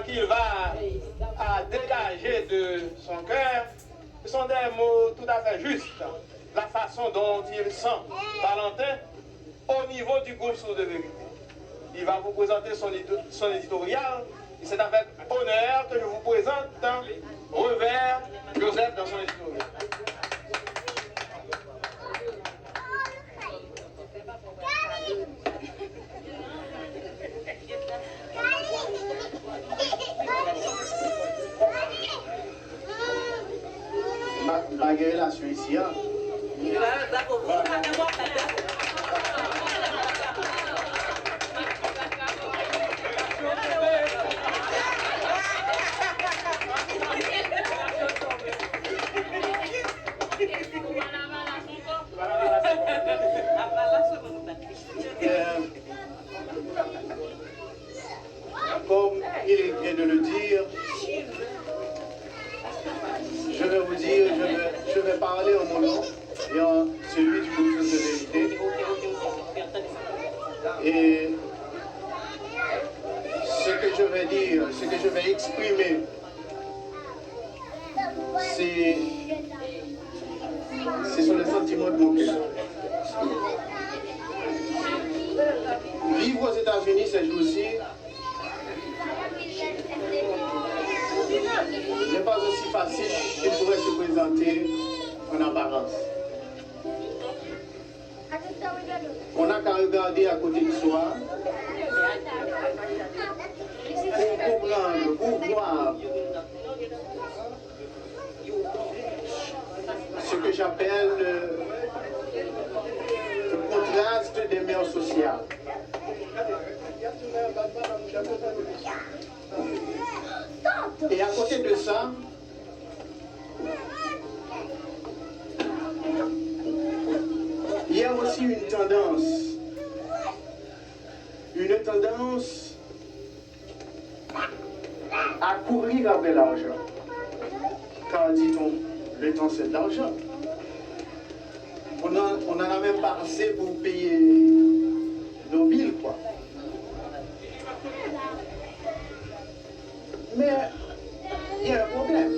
qu'il va à dégager de son cœur, ce sont des mots tout à fait justes. La façon dont il sent Valentin au niveau du groupe Source de Vérité. Il va vous présenter son éditorial et c'est avec honneur que je vous présente Revers Joseph dans son éditorial. Ma relation ici, hein? Comme il vient de le dire, je vais vous dire, je vais parler en mon nom et en celui du groupe de vérité. Et ce que je vais dire, ce que je vais exprimer, ce sont les sentiments de mon cœur. Vivre aux États-Unis ces jours-ci n'est pas aussi facile qu'il pourrait se présenter en apparence. On n'a qu'à regarder à côté de soi pour comprendre, pour voir ce que j'appelle le contraste des mœurs sociales. Et à côté de ça, il y a aussi une tendance à courir après l'argent. Car dit-on, le temps c'est de l'argent. On en a même pas assez pour payer nos billes, quoi. Mais il y a un problème.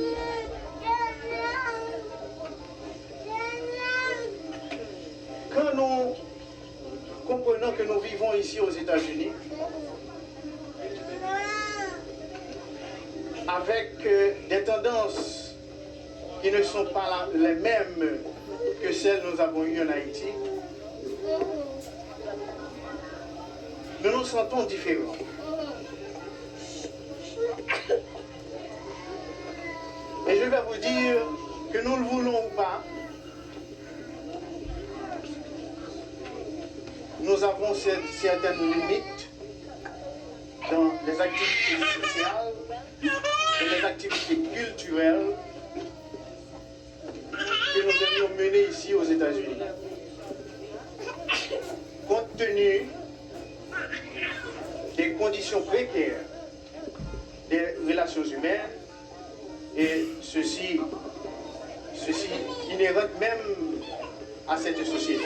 Quand nous comprenons que nous vivons ici aux États-Unis, avec des tendances qui ne sont pas les mêmes que celles que nous avons eues en Haïti, nous nous sentons différents. Et je vais vous dire que nous le voulons ou pas, nous avons certaines limites dans les activités sociales et les activités culturelles que nous avions menées ici aux États-Unis. Compte tenu des conditions précaires des relations humaines, et ceci inhérente même à cette société.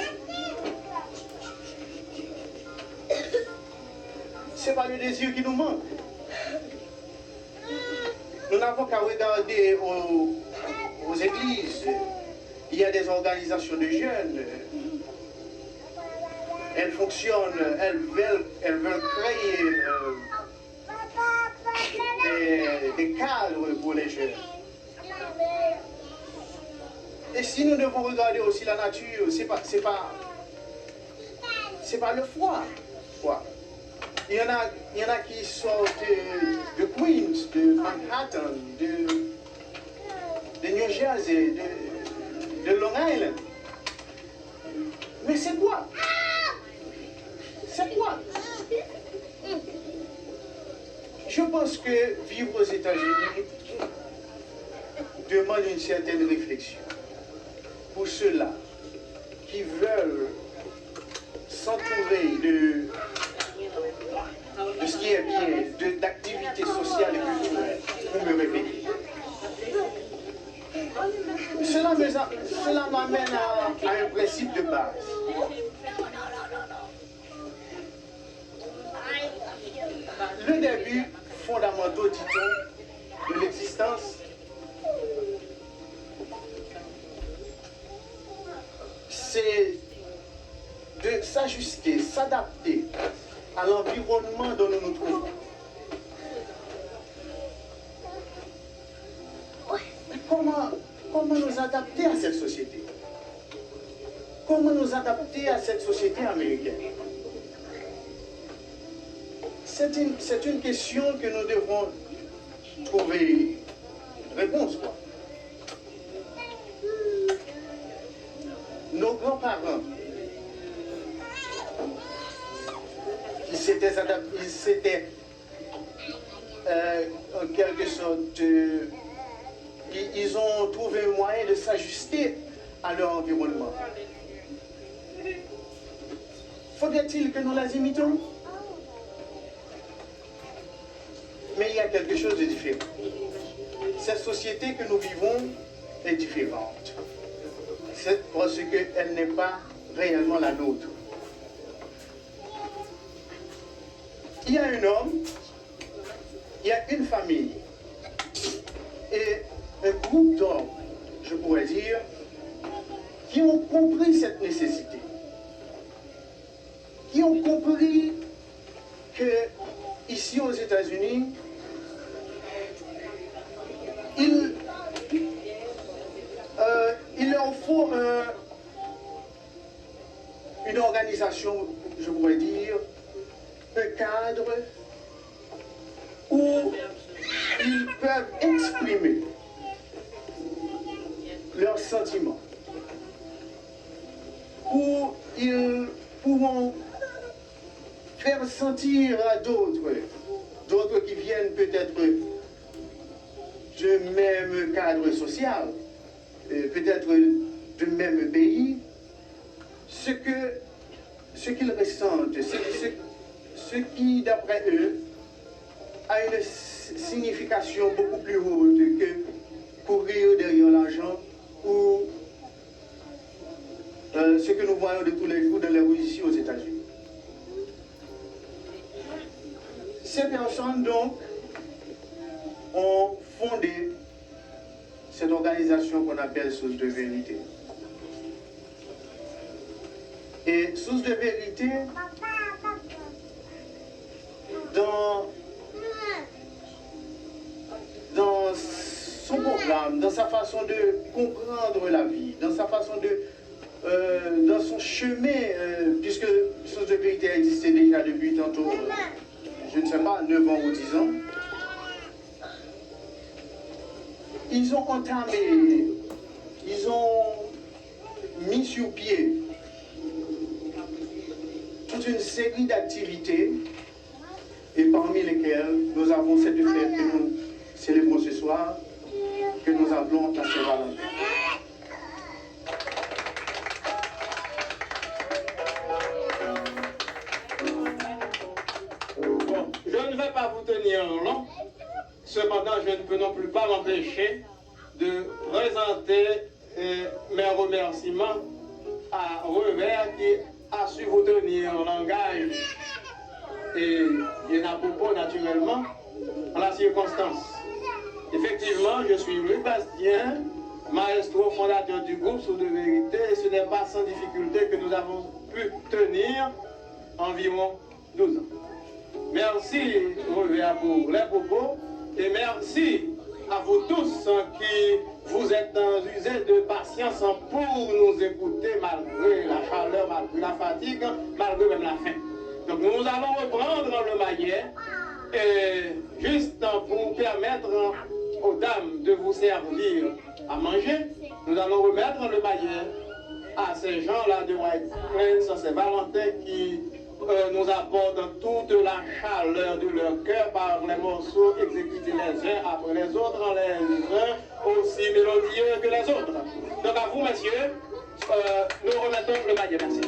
Ce n'est pas le désir qui nous manque. Nous n'avons qu'à regarder aux églises. Il y a des organisations de jeunes. Elles fonctionnent, elles veulent créer des cadres pour les jeunes. Et si nous devons regarder aussi la nature, c'est pas le froid. Il y en a qui sortent de Queens, de Manhattan, de New Jersey, de Long Island. Mais c'est quoi? C'est quoi? Je pense que vivre aux États-Unis demande une certaine réflexion. Pour ceux-là qui veulent s'entourer de ce qui est bien, d'activités sociales et culturelles, pour me répéter. Cela m'amène à un principe de base. Le début fondamentaux, dit-on, de l'existence, c'est de s'ajuster, s'adapter à l'environnement dont nous nous trouvons. Mais comment nous adapter à cette société? Comment nous adapter à cette société américaine? C'est une question que nous devrons trouver réponse, quoi. Nos grands-parents, ils s'étaient en quelque sorte, ils ont trouvé un moyen de s'ajuster à leur environnement. Faudrait-il que nous les imitions? Mais il y a quelque chose de différent. Cette société que nous vivons est différente. C'est parce qu'elle n'est pas réellement la nôtre. Il y a un homme, il y a une famille et un groupe d'hommes, je pourrais dire, qui ont compris cette nécessité, qui ont compris que ici aux États-Unis, il leur faut une organisation, je pourrais dire, un cadre où ils peuvent exprimer leurs sentiments, où ils pourront faire sentir à d'autres qui viennent peut-être du même cadre social, peut-être du même pays, ce qu'ils ressentent, ce qui, d'après eux, a une signification beaucoup plus haute que courir derrière l'argent ou ce que nous voyons de tous les jours dans les rues ici aux États-Unis. Ces personnes, donc, ont fondé cette organisation qu'on appelle Source de Vérité. Et Source de Vérité, dans son programme, dans sa façon de comprendre la vie, dans sa façon de, dans son chemin, puisque Source de Vérité a existé déjà depuis tantôt, je ne sais pas, 9 ans ou 10 ans, ils ont entamé, ils ont mis sur pied toute une série d'activités, et parmi lesquelles nous avons cette fête que nous célébrons ce soir, que nous appelons la Saint-Valentin. Bon, je ne vais pas vous tenir long, cependant je ne peux non plus pas m'empêcher de présenter mes remerciements à Revers qui a su vous tenir en langage et bien à propos naturellement en la circonstance. Effectivement, je suis Louis Bastien, maestro fondateur du groupe Source de Vérité, et ce n'est pas sans difficulté que nous avons pu tenir environ 12 ans. Merci Revers pour les propos et merci à vous tous qui vous êtes usés de patience pour nous écouter malgré la chaleur, malgré la fatigue, malgré même la faim. Donc nous allons reprendre le maillet et juste pour permettre aux dames de vous servir à manger, nous allons remettre le maillet à ces gens-là de White Plains, ces Valentins qui nous apportent toute la chaleur de leur cœur par les morceaux exécutés les uns après les autres, les uns aussi mélodieux que les autres. Donc à vous, messieurs, nous remettons le maillet. Merci.